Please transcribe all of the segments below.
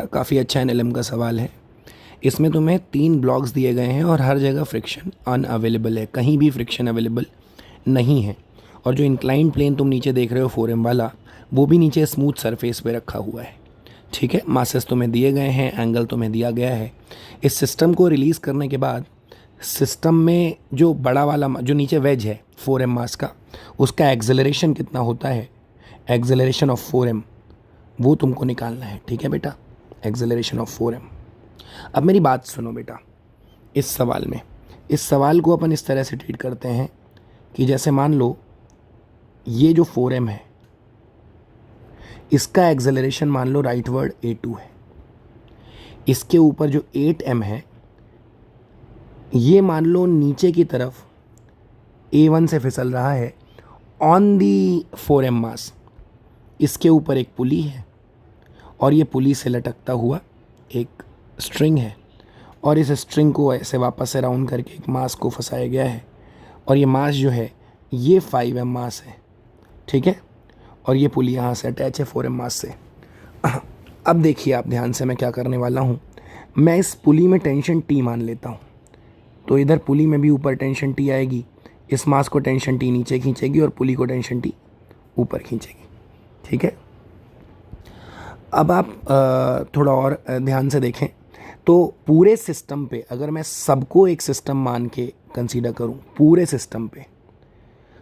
बेटा, काफ़ी अच्छा एनएलएम का सवाल है। इसमें तुम्हें 3 ब्लॉक्स दिए गए हैं और हर जगह फ्रिक्शन अनअवेलेबल है, कहीं भी फ्रिक्शन अवेलेबल नहीं है। और जो इंक्लाइंड प्लेन तुम नीचे देख रहे हो 4M वाला, वो भी नीचे स्मूथ सरफेस पे रखा हुआ है। ठीक है, मासेस तुम्हें दिए गए हैं, एंगल तुम्हें दिया गया है। इस सिस्टम को रिलीज़ करने के बाद सिस्टम में जो बड़ा वाला जो नीचे वेज है 4M मास का, उसका एक्सेलरेशन कितना होता है, एक्सेलरेशन ऑफ 4M, वो तुमको निकालना है। ठीक है बेटा, एक्सेलरेशन ऑफ 4M। अब मेरी बात सुनो बेटा, इस सवाल को अपन इस तरह से ट्रीट करते हैं कि जैसे मान लो ये जो 4M है, इसका एक्सेलरेशन मान लो राइट वर्ड A2 है। इसके ऊपर जो 8M है, ये मान लो नीचे की तरफ A1 से फिसल रहा है ऑन दी 4M मास। इसके ऊपर एक पुली है और ये पुली से लटकता हुआ एक स्ट्रिंग है, और इस स्ट्रिंग को ऐसे वापस से राउंड करके एक मास को फंसाया गया है, और ये मास जो है ये 5M मास है। ठीक है, और ये पुली यहाँ से अटैच है 4M मास से। अब देखिए आप ध्यान से, मैं क्या करने वाला हूँ, मैं इस पुली में टेंशन T मान लेता हूँ, तो इधर पुली में भी ऊपर टेंशन T आएगी, इस मास को टेंशन T नीचे खींचेगी और पुली को टेंशन T ऊपर खींचेगी। ठीक है, अब आप थोड़ा और ध्यान से देखें तो पूरे सिस्टम पे अगर मैं सबको एक सिस्टम मान के कंसीडर करूं पूरे सिस्टम पे,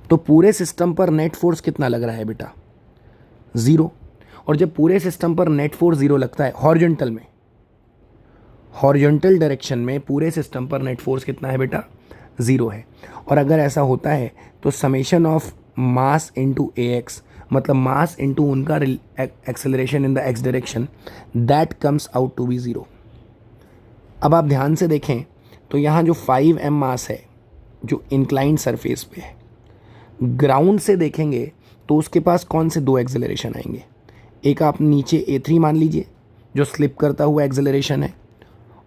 तो पूरे सिस्टम पर नेट फोर्स कितना लग रहा है बेटा, 0। और जब पूरे सिस्टम पर नेट फोर्स 0 लगता है हॉरिजॉन्टल में, हॉरिजॉन्टल डायरेक्शन में पूरे सिस्टम पर नेट फोर्स कितना है बेटा, 0 है। और अगर ऐसा होता है तो summation of mass into AX, मतलब मास इनटू उनका acceleration in the x direction, that comes out to be 0। अब आप ध्यान से देखें तो यहाँ जो 5M मास है जो इंक्लाइंड सरफेस पे है, ग्राउंड से देखेंगे तो उसके पास कौन से 2 एक्सेलरेशन आएंगे, एक आप नीचे A3 मान लीजिए जो स्लिप करता हुआ एक्सेलरेशन है,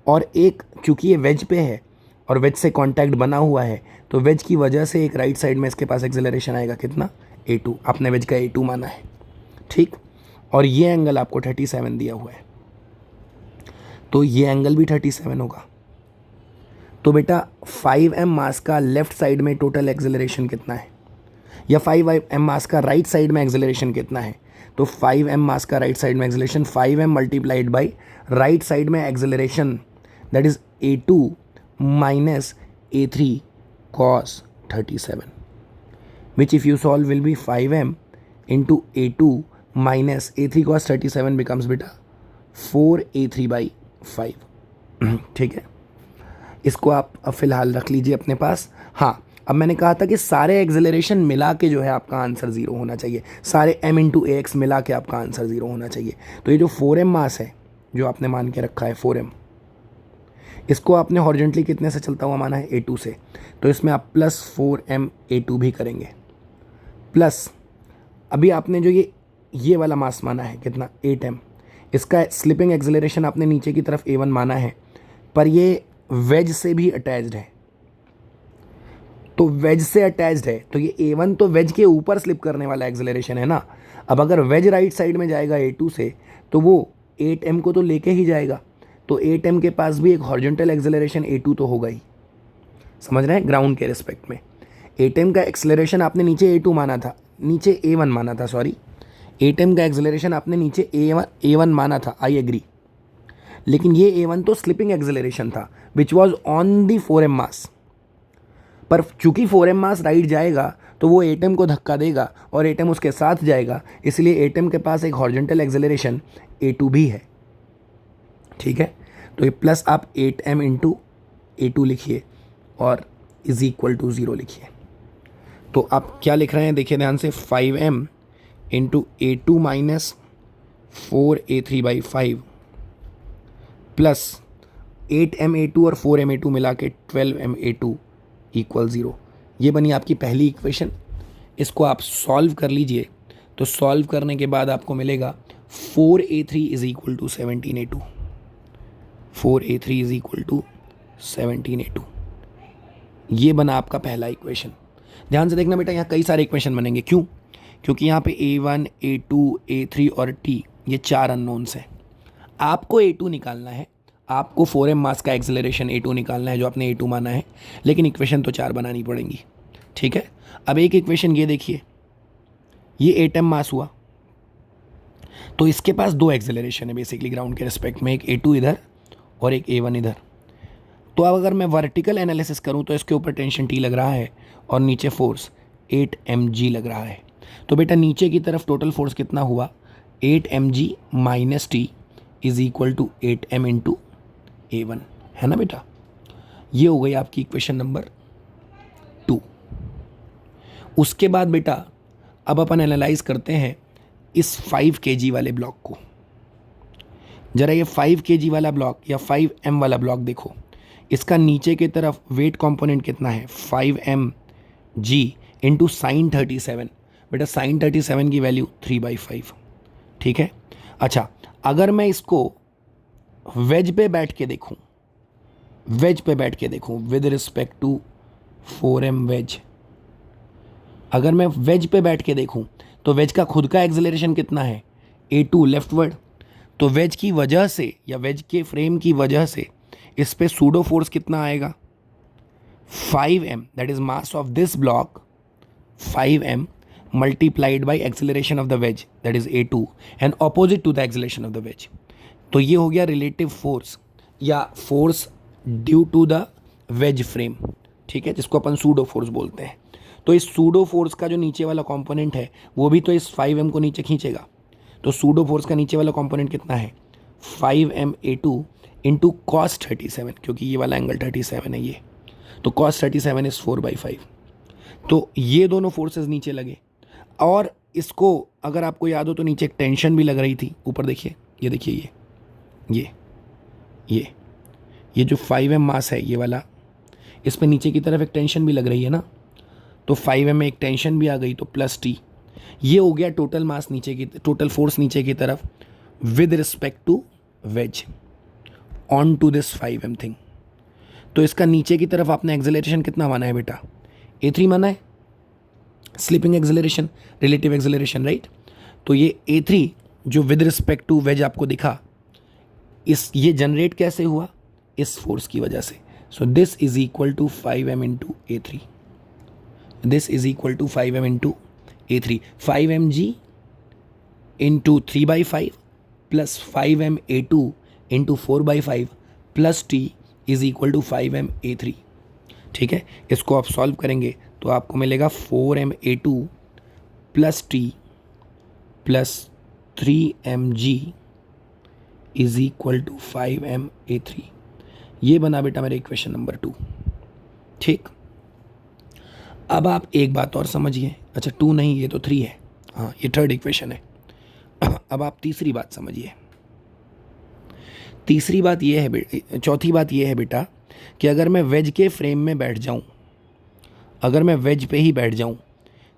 और एक चूँकि ये वेज पे है और वेज से कांटेक्ट बना हुआ है, तो वेज की वजह से एक राइट साइड में इसके पास एक्सेलरेशन आएगा कितना, A2। आपने वेज का A2 माना है। ठीक, और ये एंगल आपको 37 दिया हुआ है, तो ये एंगल भी 37 होगा। तो बेटा 5M मास का लेफ्ट साइड में टोटल एक्सेलरेशन कितना है, या 5M मास का राइट साइड में एक्सेलरेशन कितना है, तो 5M मास का राइट साइड में acceleration 5M multiplied by right side में acceleration, that is A2 minus A3 cos 37, which if you solve will be 5M into A2 minus A3 cos 37 becomes बेटा 4A3 by 5। ठीक है, इसको आप फिलहाल रख लीजिए अपने पास। हाँ, अब मैंने कहा था कि सारे एक्सेलरेशन मिला के जो है आपका आंसर 0 होना चाहिए, सारे M इंटू AX मिला के आपका आंसर 0 होना चाहिए। तो ये जो 4M मास है जो आपने मान के रखा है 4M, इसको आपने हॉरिजॉन्टली कितने से चलता हुआ माना है, A2 से, तो इसमें आप प्लस 4M A2 भी करेंगे, प्लस अभी आपने जो ये वाला मास माना है कितना, 8M, इसका स्लिपिंग एक्सेलरेशन आपने नीचे की तरफ A1 माना है, पर ये वेज से भी अटैच्ड है, तो वेज से अटैच्ड है तो ये A1 तो वेज के ऊपर स्लिप करने वाला एक्सेलरेशन है ना। अब अगर वेज राइट साइड में जाएगा A2 से, तो वो 8M को तो लेके ही जाएगा, तो 8M के पास भी एक हॉरिजॉन्टल एक्सेलरेशन A2 तो होगा ही। समझ रहे हैं, ग्राउंड के रिस्पेक्ट में 8M का एक्सेलरेशन आपने नीचे A2 माना था, नीचे A1 माना था, सॉरी 8M का एक्सेलरेशन आपने नीचे A1 माना था, आई एग्री, लेकिन ये A1 तो स्लिपिंग एक्सेलरेशन था which was on the 4M मास। पर चूंकि 4M मास राइट जाएगा तो वो 8M को धक्का देगा और 8M उसके साथ जाएगा, इसलिए 8M के पास एक हॉरिजॉन्टल एक्सेलरेशन A2 भी है। ठीक है, तो ये प्लस आप 8M इंटू A2 लिखिए और इज इक्वल टू 0 लिखिए। तो आप क्या लिख रहे हैं, देखिए ध्यान से, 5M into A2 minus 4A3 by 5 plus 8M A2 और 4M A2 मिला के 12M A2 इक्वल 0। ये बनी आपकी पहली इक्वेशन। इसको आप सॉल्व कर लीजिए, तो सॉल्व करने के बाद आपको मिलेगा 4A3 is equal to 17A2, 4A3 is equal to 17A2। ये बना आपका पहला इक्वेशन। ध्यान से देखना बेटा, यहाँ कई सारे इक्वेशन बनेंगे, क्यों, क्योंकि यहाँ पे A1 A2 A3 और T ये 4 अननोन्स हैं। आपको A2 निकालना है, आपको 4m मास का एक्सेलरेशन A2 निकालना है जो आपने A2 माना है, लेकिन इक्वेशन तो 4 बनानी पड़ेंगी, ठीक है। अब एक इक्वेशन ये देखिए, ये 8m मास हुआ, तो इसके पास 2 एक्सेलरेशन है बेसिकली ग्राउंड के रिस्पेक्ट में, एक A2 इधर और एक A1 इधर। तो अब अगर मैं वर्टिकल एनालिसिस करूं तो इसके ऊपर टेंशन T लग रहा है और नीचे फोर्स 8 mg लग रहा है। तो बेटा नीचे की तरफ टोटल फोर्स कितना हुआ, 8 mg minus T is equal to 8m into A1, है ना बेटा। ये हो गई आपकी इक्वेशन नंबर 2। उसके बाद बेटा अब अपन एनालाइज करते हैं इस 5 kg वाले ब्लॉक को। जरा ये 5 kg वाला ब्लॉक या 5m वाला ब्लॉक देखो, इसका नीचे की तरफ वेट कंपोनेंट कितना है, 5mg इंटू साइन 37। बेटा साइन 37 की वैल्यू 3/5, ठीक है। अच्छा, अगर मैं इसको वेज पे बैठ के देखूं, with respect to 4m veg, अगर मैं वेज पे बैठ के देखूं तो वेज का खुद का एक्सेलरेशन कितना है, A2 लेफ्टवर्ड। तो वेज की वजह से या वेज के फ्रेम की वजह से इस पे सूडो फोर्स कितना आएगा, 5m, that is mass of this block 5m multiplied by acceleration of the wedge that is A2 and opposite to the acceleration of the wedge. तो ये हो गया रिलेटिव फोर्स या force due to the wedge frame, ठीक है, जिसको अपन pseudo force बोलते हैं। तो इस सूडो फोर्स का जो नीचे वाला कंपोनेंट है वो भी तो इस 5m को नीचे खींचेगा। तो सूडो फोर्स का नीचे वाला कंपोनेंट कितना है, 5m A2 इंटू कॉस 37, क्योंकि ये वाला एंगल 37 है ये, तो कॉस 37 इज 4/5। तो ये दोनों फोर्सेस नीचे लगे, और इसको अगर आपको याद हो तो नीचे एक टेंशन भी लग रही थी। ऊपर देखिए, ये देखिए, ये जो 5m मास है ये वाला, इस पे नीचे की तरफ एक टेंशन भी लग रही है ना, तो 5m में एक टेंशन भी आ गई, तो प्लस T। ये हो गया टोटल मास नीचे की, टोटल फोर्स नीचे की तरफ with respect to wedge on to this 5m thing. तो इसका नीचे की तरफ आपने एक्सेलरेशन कितना माना है बेटा, A3 माना है, slipping acceleration, relative acceleration, right. तो ये A3 जो विद रिस्पेक्ट टू वेज आपको दिखा, ये जनरेट कैसे हुआ, इस फोर्स की वजह से। So this is equal to 5m into A3, this is equal to 5m into A3, 5mg into 3/5 plus 5m A2 into 4/5 plus T is equal to 5m A3, ठीक है। इसको आप सॉल्व करेंगे तो आपको मिलेगा 4m A2 plus T plus 3mg is equal to 5m A3। ये बना बेटा मेरे इक्वेशन नंबर 2, ठीक। अब आप एक बात और समझिए, अच्छा 2 नहीं, ये तो 3 है, हाँ ये थर्ड इक्वेशन है। अब आप तीसरी बात समझिए। तीसरी बात ये है, चौथी बात ये है बेटा कि अगर मैं वेज के फ्रेम में बैठ जाऊं, अगर मैं वेज पे ही बैठ जाऊं,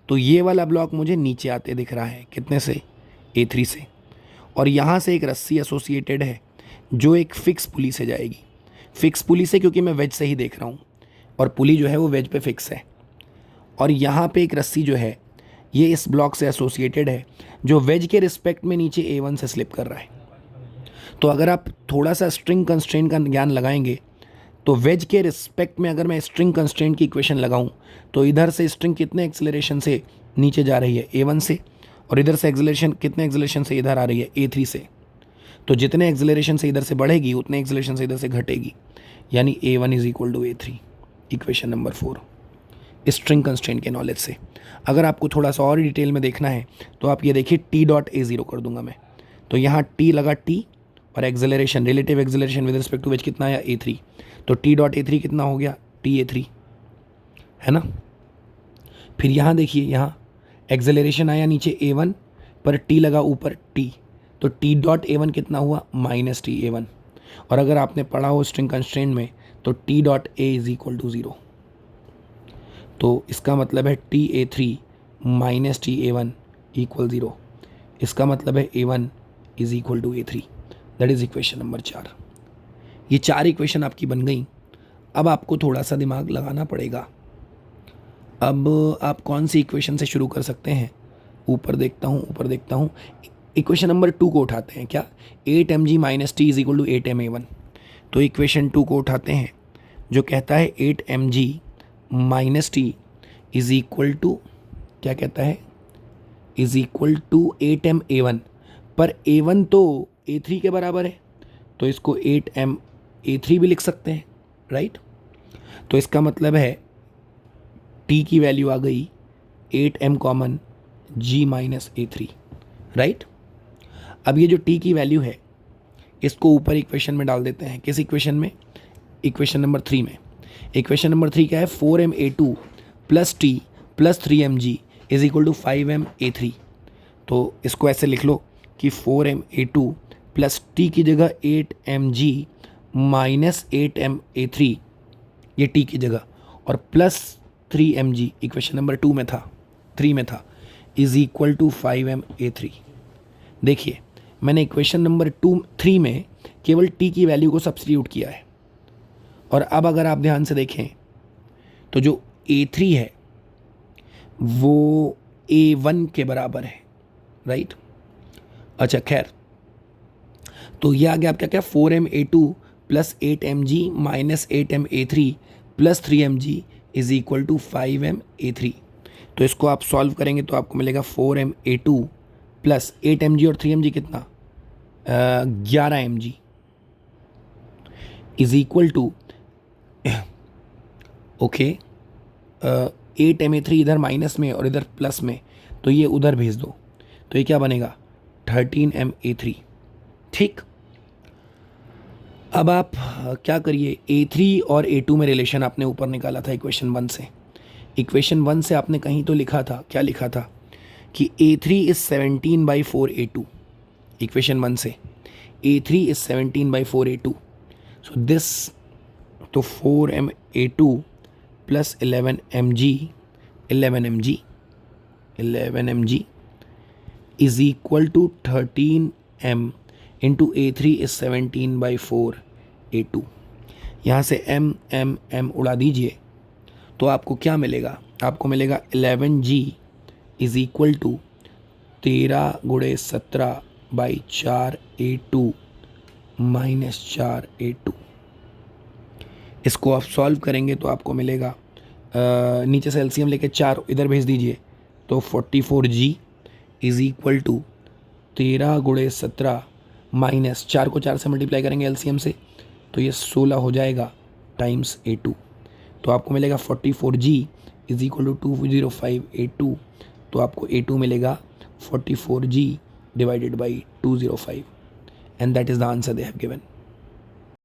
तो ये वाला ब्लॉक मुझे नीचे आते दिख रहा है, कितने से, A3 से, और यहाँ से एक रस्सी एसोसिएटेड है जो एक फिक्स पुली से जाएगी। फिक्स पुली से क्योंकि मैं वेज से ही देख रहा हूँ, और पुली जो है वो वेज पे फिक्स है, और यहाँ पे एक रस्सी जो है ये इस ब्लॉक से एसोसिएटेड है जो वेज के रिस्पेक्ट में नीचे A1 से स्लिप कर रहा है। तो अगर आप थोड़ा सा स्ट्रिंग कंस्ट्रेंट का ज्ञान लगाएंगे तो वेज के रिस्पेक्ट में अगर मैं स्ट्रिंग कंस्ट्रेंट की इक्वेशन लगाऊं तो इधर से स्ट्रिंग कितने एक्सेलरेशन से नीचे जा रही है, A1 से, और इधर से एक्सेलरेशन कितने एक्सेलरेशन से इधर आ रही है, A3 से। तो जितने एक्सेलरेशन से इधर से बढ़ेगी उतने एक्सेलरेशन से इधर से घटेगी, यानी A1 is equal to A3, equation number 4, string constraint के नॉलेज से। अगर आपको थोड़ा सा और डिटेल में देखना है तो आप ये देखिए T.A0 कर दूंगा मैं, तो यहाँ T लगा T और acceleration, relative acceleration with respect to wedge कितना आया, A3, तो T.A3 कितना हो गया, TA3, है ना। फिर यहाँ देखिए, यहाँ एक्सेलरेशन आया नीचे A1 पर T लगा ऊपर T, तो T.A1 कितना हुआ, माइनस TA1, और अगर आपने पढ़ा हो स्ट्रिंग कंस्ट्रेंट में तो T.A इज इक्वल टू 0, तो इसका मतलब है TA3 माइनस TA1 इक्वल 0, इसका मतलब है A1 is equal to A3, that is equation number 4। ये 4 इक्वेशन आपकी बन गई। अब आपको थोड़ा सा दिमाग लगाना पड़ेगा। अब आप कौन सी इक्वेशन से शुरू कर सकते हैं, ऊपर देखता हूँ, इक्वेशन नंबर 2 को उठाते हैं क्या, 8mg minus T is equal to 8ma1। तो इक्वेशन 2 को उठाते हैं जो कहता है 8mg minus T is equal to, क्या कहता है, इज इक्वल टू 8ma1। पर a1 तो a3 के बराबर है, तो इसको 8ma3 भी लिख सकते हैं, राइट। तो इसका मतलब है t की वैल्यू आ गई 8m common g minus a3, right. अब ये जो t की वैल्यू है इसको ऊपर इक्वेशन में डाल देते हैं। किस इक्वेशन में, इक्वेशन नंबर 3 में। इक्वेशन नंबर 3 क्या है, 4ma2 plus T plus 3mg is equal to 5ma3। तो इसको ऐसे लिख लो कि 4ma2 प्लस टी की जगह 8mg माइनस 8ma3, ये टी की जगह, और प्लस 3mg इक्वेशन नंबर 2 में था, 3 में था, इज इक्वल टू 5ma3। देखिए मैंने इक्वेशन नंबर 3 में केवल t की वैल्यू को सब्स्टिट्यूट किया है, और अब अगर आप ध्यान से देखें तो जो a3 है वो a1 के बराबर है, राइट। अच्छा खैर, तो ये आ गया आपका क्या, 4ma2 plus 8mg minus 8ma3 plus 3mg is equal to 5ma3। तो इसको आप सॉल्व करेंगे तो आपको मिलेगा 4ma2 प्लस 8mg और 3mg कितना, 11mg is equal to, okay, 8ma3 इधर माइनस में और इधर प्लस में, तो ये उधर भेज दो, तो ये क्या बनेगा 13ma3, ठीक। अब आप क्या करिए, a3 और a2 में रिलेशन आपने ऊपर निकाला था इक्वेशन 1 से। इक्वेशन 1 से आपने कहीं तो लिखा था, क्या लिखा था कि a3 इज 17/4 a2। इक्वेशन 1 से a3 is 17/4 a2। So this, तो 4ma2 plus 11mg is equal to 13m into a3 is 17/4 a2। यहाँ से m उड़ा दीजिए तो आपको क्या मिलेगा, आपको मिलेगा 11g इज इक्वल टू 13 गुणे 17/4 a2 माइनस 4 a2। इसको आप सॉल्व करेंगे तो आपको मिलेगा, नीचे से एलसीएम लेके 4 इधर भेज दीजिए, तो 44g इज इक्वल टू 13 गुणे 17 माइनस 4 को 4 से मल्टीप्लाई करेंगे एलसीएम से, तो ये 16 हो जाएगा टाइम्स a2। तो आपको मिलेगा 44g is equal to 205 a2। तो आपको a2 मिलेगा 44g divided by 205, and that is the answer they have given.